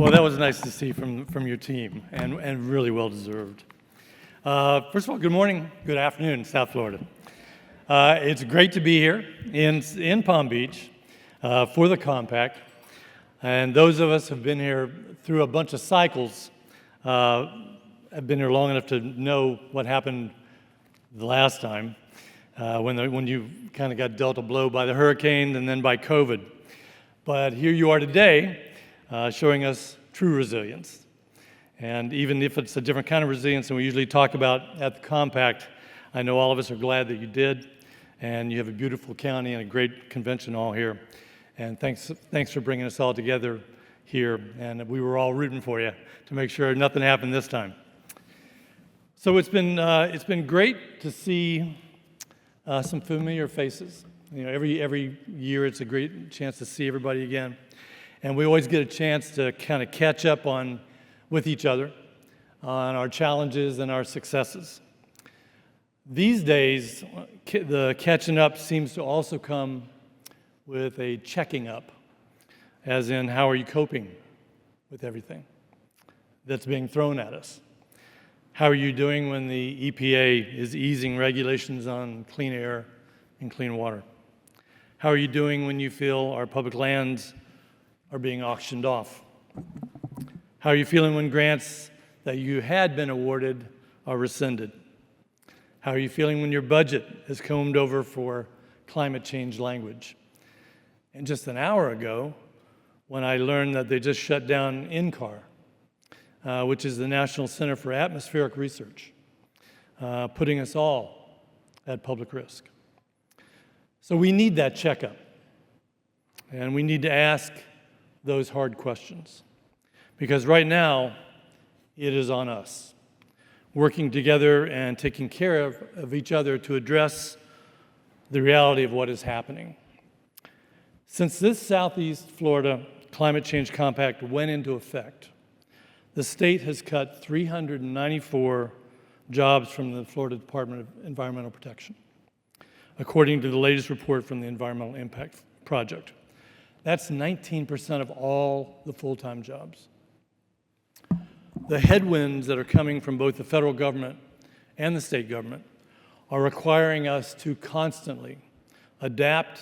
Well, that was nice to see from your team, and really well deserved. First of all, good morning, good afternoon, South Florida. It's great to be here in Palm Beach for the Compact, and those of us who have been here through a bunch of cycles have been here long enough to know what happened the last time when you kind of got dealt a blow by the hurricane and then by COVID. But here you are today, showing us true resilience. And even if it's a different kind of resilience than we usually talk about at the Compact, I know all of us are glad that you did, and you have a beautiful county and a great convention hall here. And thanks for bringing us all together here, and we were all rooting for you to make sure nothing happened this time. So it's been great to see some familiar faces. You know, every year it's a great chance to see everybody again. And we always get a chance to kind of catch up with each other on our challenges and our successes. These days, the catching up seems to also come with a checking up, as in, how are you coping with everything that's being thrown at us? How are you doing when the EPA is easing regulations on clean air and clean water? How are you doing when you feel our public lands are being auctioned off? How are you feeling when grants that you had been awarded are rescinded? How are you feeling when your budget is combed over for climate change language? And just an hour ago, when I learned that they just shut down NCAR, which is the National Center for Atmospheric Research, putting us all at public risk. So we need that checkup, and we need to ask those hard questions, because right now it is on us, working together and taking care of each other to address the reality of what is happening. Since this Southeast Florida Climate Change Compact went into effect, the state has cut 394 jobs from the Florida Department of Environmental Protection, according to the latest report from the Environmental Impact Project. That's 19% of all the full-time jobs. The headwinds that are coming from both the federal government and the state government are requiring us to constantly adapt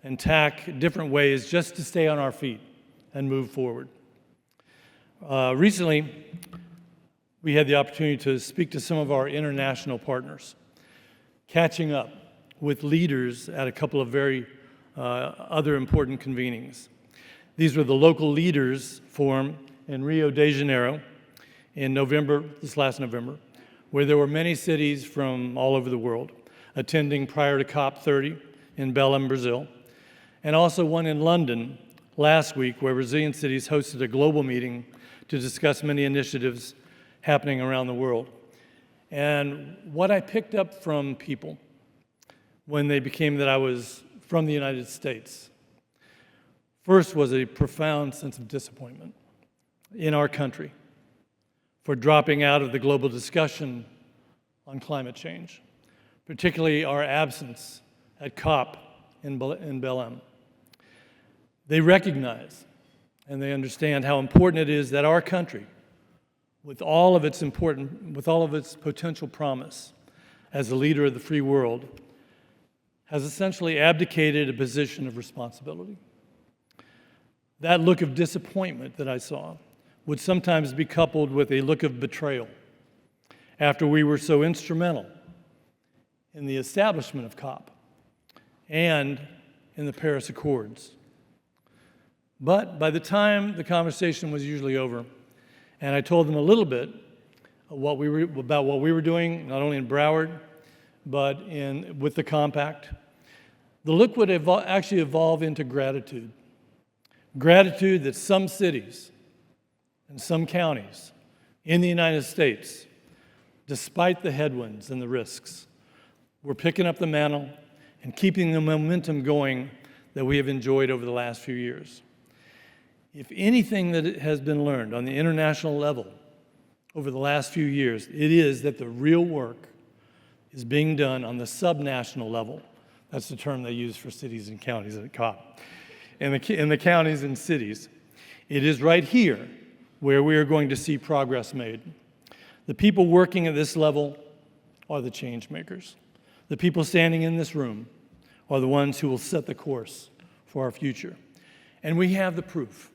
and tack different ways just to stay on our feet and move forward. Recently, we had the opportunity to speak to some of our international partners, catching up with leaders at a couple of very other important convenings. These were the Local Leaders Forum in Rio de Janeiro in November, this last November, where there were many cities from all over the world attending prior to COP30 in Belém, Brazil, and also one in London last week where Resilient Cities hosted a global meeting to discuss many initiatives happening around the world. And what I picked up from people when they became that I was from the United States, first was a profound sense of disappointment in our country for dropping out of the global discussion on climate change, particularly our absence at COP in Belém. They recognize and they understand how important it is that our country, with all of its potential promise as a leader of the free world, has essentially abdicated a position of responsibility. That look of disappointment that I saw would sometimes be coupled with a look of betrayal after we were so instrumental in the establishment of COP and in the Paris Accords. But by the time the conversation was usually over, and I told them a little bit about what we were doing, not only in Broward, but with the Compact, the look would actually evolve into gratitude. Gratitude that some cities and some counties in the United States, despite the headwinds and the risks, were picking up the mantle and keeping the momentum going that we have enjoyed over the last few years. If anything that has been learned on the international level over the last few years, it is that the real work is being done on the subnational level. That's the term they use for cities and counties at COP. In the counties and cities, it is right here where we are going to see progress made. The people working at this level are the change makers. The people standing in this room are the ones who will set the course for our future. And we have the proof.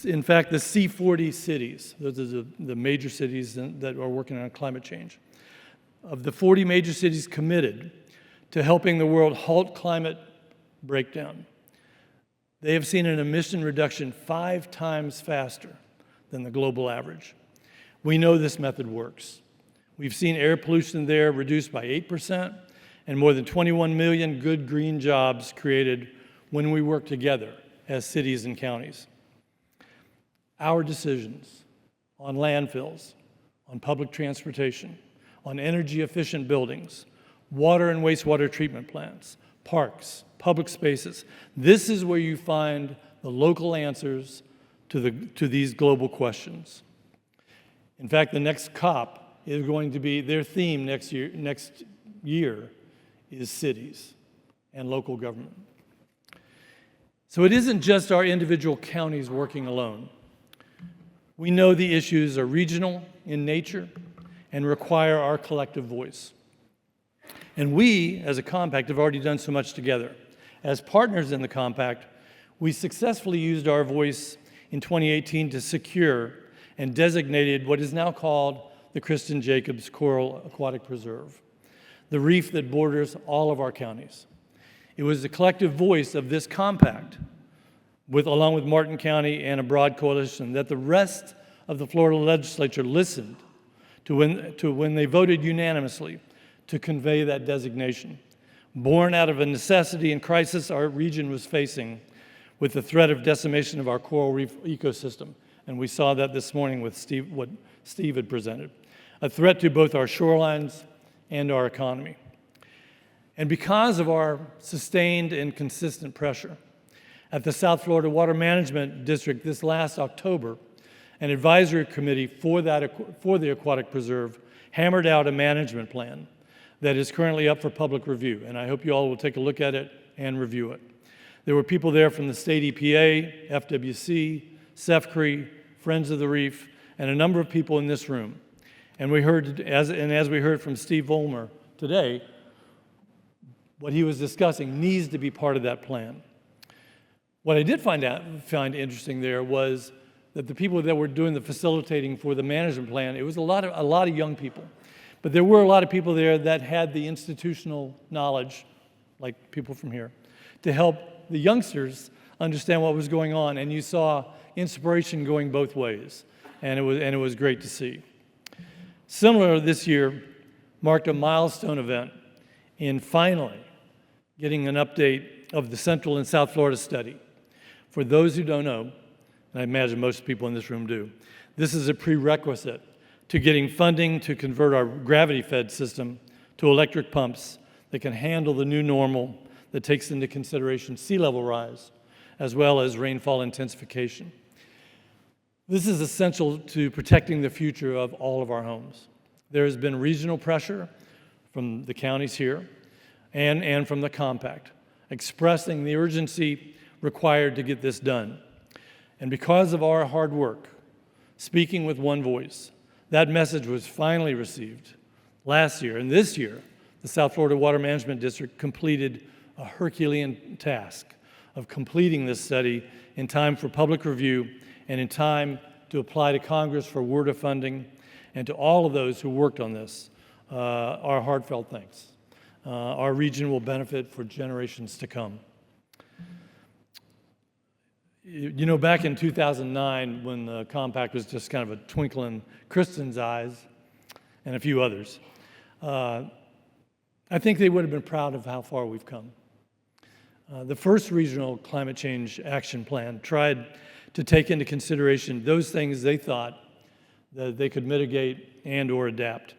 In fact, the C40 cities, those are the major cities that are working on climate change. Of the 40 major cities committed to helping the world halt climate breakdown, they have seen an emission reduction 5 times faster than the global average. We know this method works. We've seen air pollution there reduced by 8% and more than 21 million good green jobs created when we work together as cities and counties. Our decisions on landfills, on public transportation, on energy-efficient buildings, water and wastewater treatment plants, parks, public spaces. This is where you find the local answers to these global questions. In fact, the next COP is going to be, their theme next year is cities and local government. So it isn't just our individual counties working alone. We know the issues are regional in nature and require our collective voice. And we, as a compact, have already done so much together. As partners in the compact, we successfully used our voice in 2018 to secure and designated what is now called the Kristen Jacobs Coral Aquatic Preserve, the reef that borders all of our counties. It was the collective voice of this compact, along with Martin County and a broad coalition, that the rest of the Florida legislature listened to when they voted unanimously to convey that designation. Born out of a necessity and crisis our region was facing with the threat of decimation of our coral reef ecosystem. And we saw that this morning with what Steve had presented. A threat to both our shorelines and our economy. And because of our sustained and consistent pressure, at the South Florida Water Management District this last October, an advisory committee for the aquatic preserve hammered out a management plan that is currently up for public review, and I hope you all will take a look at it and review it. There were people there from the state EPA, FWC, SEFCRE, Friends of the Reef, and a number of people in this room. And we heard, as we heard from Steve Vollmer today, what he was discussing needs to be part of that plan. What I did find interesting there was that the people that were doing the facilitating for the management plan, it was a lot of young people. But there were a lot of people there that had the institutional knowledge, like people from here, to help the youngsters understand what was going on. And you saw inspiration going both ways, and it was great to see. Similar this year marked a milestone event in finally getting an update of the Central and South Florida study. For those who don't know, and I imagine most people in this room do, this is a prerequisite to getting funding to convert our gravity-fed system to electric pumps that can handle the new normal that takes into consideration sea level rise, as well as rainfall intensification. This is essential to protecting the future of all of our homes. There has been regional pressure from the counties here and from the compact, expressing the urgency required to get this done. And because of our hard work, speaking with one voice, that message was finally received last year. And this year, the South Florida Water Management District completed a Herculean task of completing this study in time for public review and in time to apply to Congress for WRDA funding. And to all of those who worked on this, our heartfelt thanks. Our region will benefit for generations to come. You know, back in 2009, when the compact was just kind of a twinkle in Kristen's eyes and a few others, I think they would have been proud of how far we've come. The first regional climate change action plan tried to take into consideration those things they thought that they could mitigate and or adapt.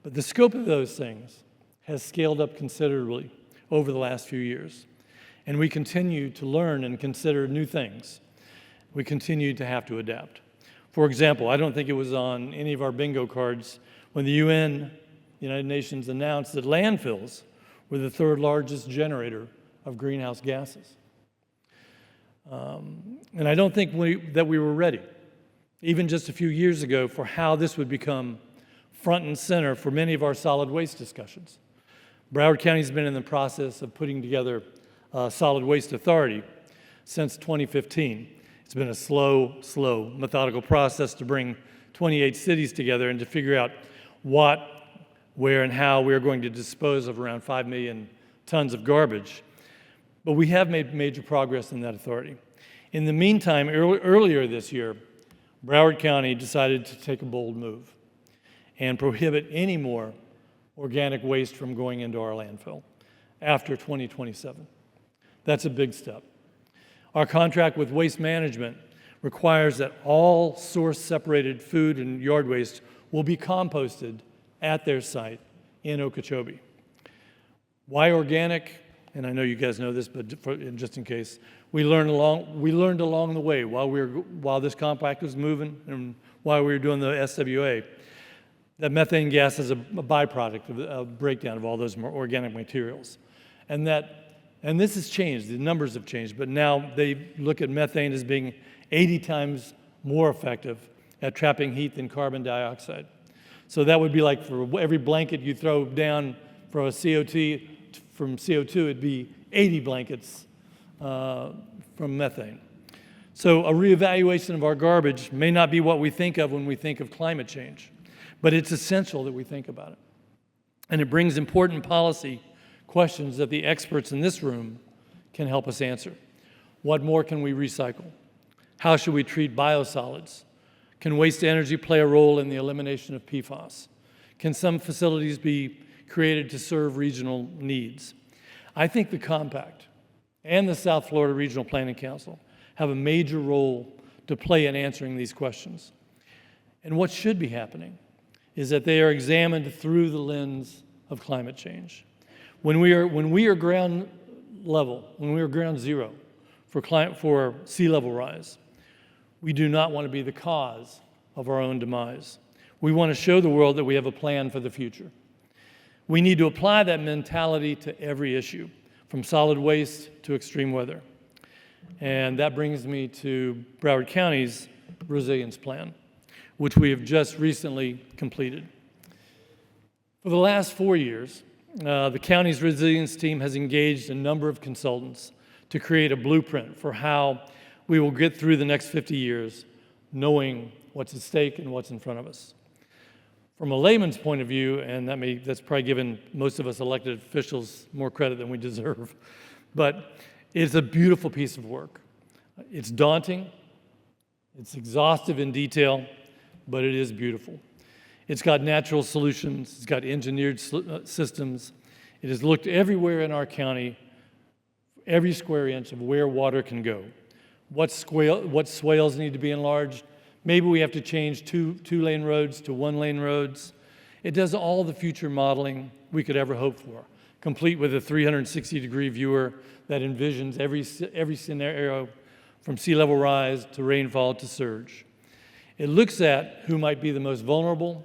But the scope of those things has scaled up considerably over the last few years. And we continue to learn and consider new things. We continue to have to adapt. For example, I don't think it was on any of our bingo cards when the UN, United Nations, announced that landfills were the third largest generator of greenhouse gases. And I don't think that we were ready. even just a few years ago, for how this would become front and center for many of our solid waste discussions. Broward County's been in the process of putting together a solid waste authority since 2015. It's been a slow, methodical process to bring 28 cities together and to figure out what, where, and how we're going to dispose of around 5 million tons of garbage. But we have made major progress in that authority. In the meantime, earlier this year, Broward County decided to take a bold move and prohibit any more organic waste from going into our landfill after 2027. That's a big step. Our contract with Waste Management requires that all source-separated food and yard waste will be composted at their site in Okeechobee. Why organic? And I know you guys know this, but just in case, we learned along the way while this compact was moving and while we were doing the SWA, that methane gas is a byproduct of a breakdown of all those organic materials. And this has changed, the numbers have changed, but now they look at methane as being 80 times more effective at trapping heat than carbon dioxide. So that would be like for every blanket you throw down from CO2, it'd be 80 blankets from methane. So a reevaluation of our garbage may not be what we think of when we think of climate change, but it's essential that we think about it. And it brings important policy questions that the experts in this room can help us answer. What more can we recycle? How should we treat biosolids? Can waste energy play a role in the elimination of PFAS? Can some facilities be created to serve regional needs? I think the Compact and the South Florida Regional Planning Council have a major role to play in answering these questions. And what should be happening is that they are examined through the lens of climate change. When we are ground level, when we are ground zero for sea level rise, we do not want to be the cause of our own demise. We want to show the world that we have a plan for the future. We need to apply that mentality to every issue, from solid waste to extreme weather. And that brings me to Broward County's resilience plan, which we have just recently completed. For the last 4 years, the county's resilience team has engaged a number of consultants to create a blueprint for how we will get through the next 50 years, knowing what's at stake and what's in front of us. From a layman's point of view, and that's probably given most of us elected officials more credit than we deserve, but it's a beautiful piece of work. It's daunting, it's exhaustive in detail, but it is beautiful. It's got natural solutions, it's got engineered systems. It has looked everywhere in our county, every square inch of where water can go. What swales need to be enlarged. Maybe we have to change two-lane roads to one-lane roads. It does all the future modeling we could ever hope for, complete with a 360-degree viewer that envisions every scenario from sea level rise to rainfall to surge. It looks at who might be the most vulnerable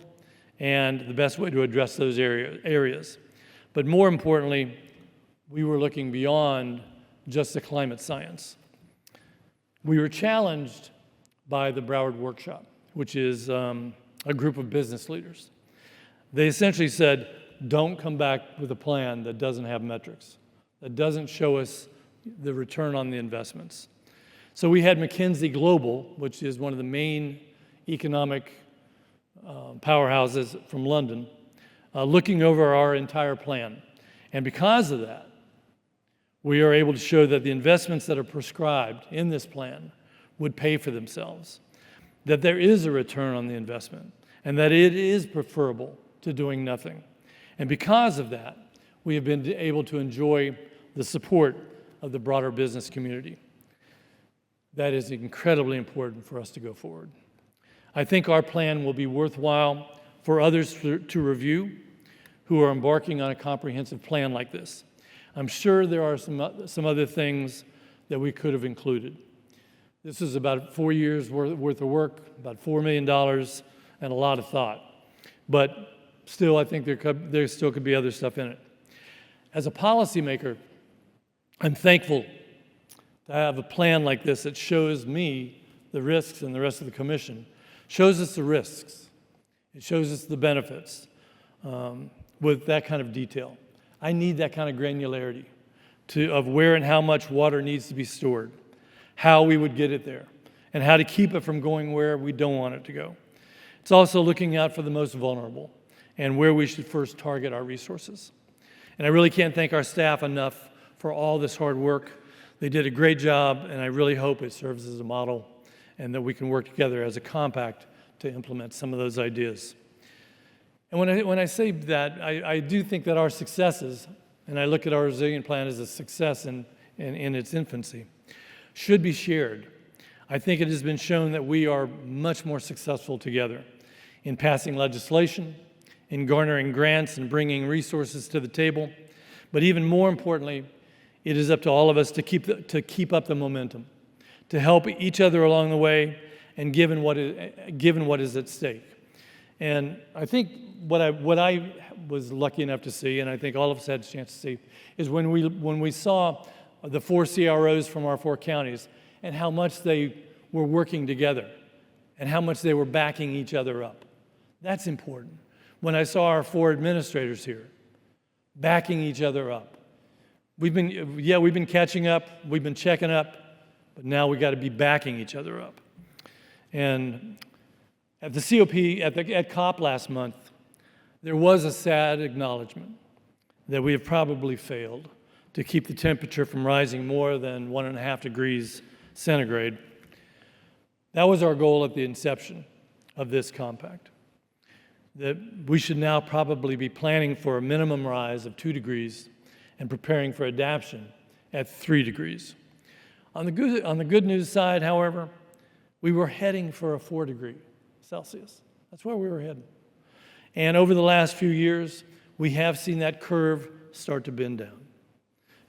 and the best way to address those areas. But more importantly, we were looking beyond just the climate science. We were challenged by the Broward Workshop, which is a group of business leaders. They essentially said, don't come back with a plan that doesn't have metrics, that doesn't show us the return on the investments. So we had McKinsey Global, which is one of the main economic powerhouses from London, looking over our entire plan. And because of that, we are able to show that the investments that are prescribed in this plan would pay for themselves, that there is a return on the investment, and that it is preferable to doing nothing. And because of that, we have been able to enjoy the support of the broader business community. That is incredibly important for us to go forward. I think our plan will be worthwhile for others to review who are embarking on a comprehensive plan like this. I'm sure there are some other things that we could have included. This is about 4 years worth of work, about $4 million, and a lot of thought. But still, I think there still could be other stuff in it. As a policymaker, I'm thankful to have a plan like this that shows me the risks and the rest of the commission, shows us the risks. It shows us the benefits with that kind of detail. I need that kind of granularity of where and how much water needs to be stored, how we would get it there, and how to keep it from going where we don't want it to go. It's also looking out for the most vulnerable and where we should first target our resources. And I really can't thank our staff enough for all this hard work. They did a great job, and I really hope it serves as a model and that we can work together as a compact to implement some of those ideas. And when I say that, I do think that our successes, and I look at our resilient plan as a success in its infancy, should be shared. I think it has been shown that we are much more successful together in passing legislation, in garnering grants and bringing resources to the table. But even more importantly, it is up to all of us to keep up the momentum, to help each other along the way, and given what is at stake. And I think what I was lucky enough to see, and I think all of us had a chance to see, is when we saw the 4 CROs from our 4 counties and how much they were working together and how much they were backing each other up. That's important. When I saw our 4 administrators here backing each other up. We've been catching up, we've been checking up, but now we got to be backing each other up. And at the COP, at COP last month, there was a sad acknowledgement that we have probably failed to keep the temperature from rising more than 1.5 degrees centigrade. That was our goal at the inception of this compact, that we should now probably be planning for a minimum rise of 2 degrees and preparing for adaptation at 3 degrees. On the good news side, however, we were heading for a 4 degree Celsius. That's where we were heading. And over the last few years, we have seen that curve start to bend down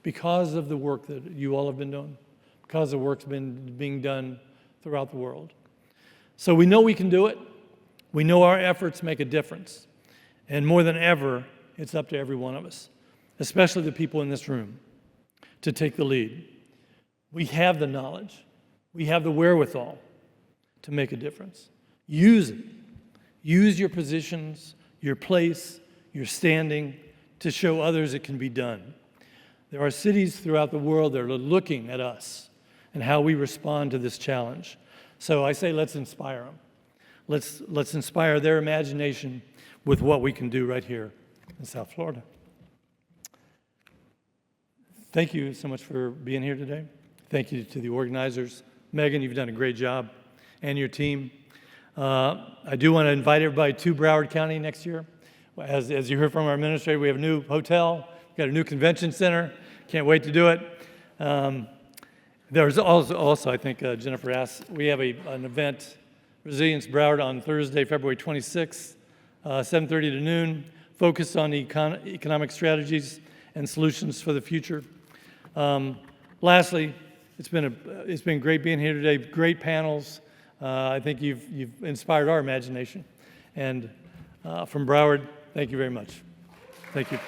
because of the work that you all have been doing, because the work's been being done throughout the world. So we know we can do it. We know our efforts make a difference. And more than ever, it's up to every one of us, especially the people in this room, to take the lead. We have the knowledge. We have the wherewithal to make a difference. Use it. Use your positions, your place, your standing to show others it can be done. There are cities throughout the world that are looking at us and how we respond to this challenge. So I say let's inspire them. Let's inspire their imagination with what we can do right here in South Florida. Thank you so much for being here today. Thank you to the organizers. Megan, you've done a great job, and your team. I do want to invite everybody to Broward County next year. As you heard from our administrator, we have a new hotel, we've got a new convention center. Can't wait to do it. There's also I think Jennifer asked, we have an event, Resilience Broward, on Thursday, February 26th, 7:30 to noon, focused on economic strategies and solutions for the future. Lastly, it's been great being here today. Great panels. I think you've inspired our imagination. And from Broward, thank you very much. Thank you.